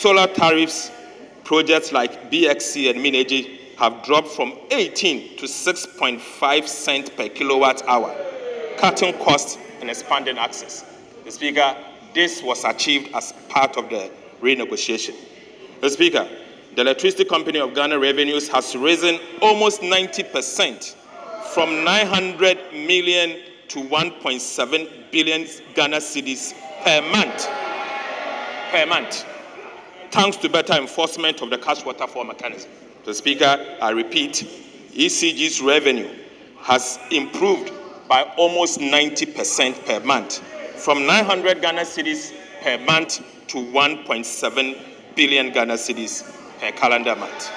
Solar tariffs, projects like BXC and Mineji have dropped from 18 to 6.5 cents per kilowatt hour, cutting costs and expanding access. The Speaker, this was achieved as part of the renegotiation. The Speaker, the Electricity Company of Ghana revenues has risen almost 90% from 900 million to 1.7 billion Ghana cedis per month, thanks to better enforcement of the cash waterfall mechanism. The Speaker, I repeat, ECG's revenue has improved by almost 90% per month, from 900 Ghana cedis per month to 1.7 billion Ghana cedis per calendar month.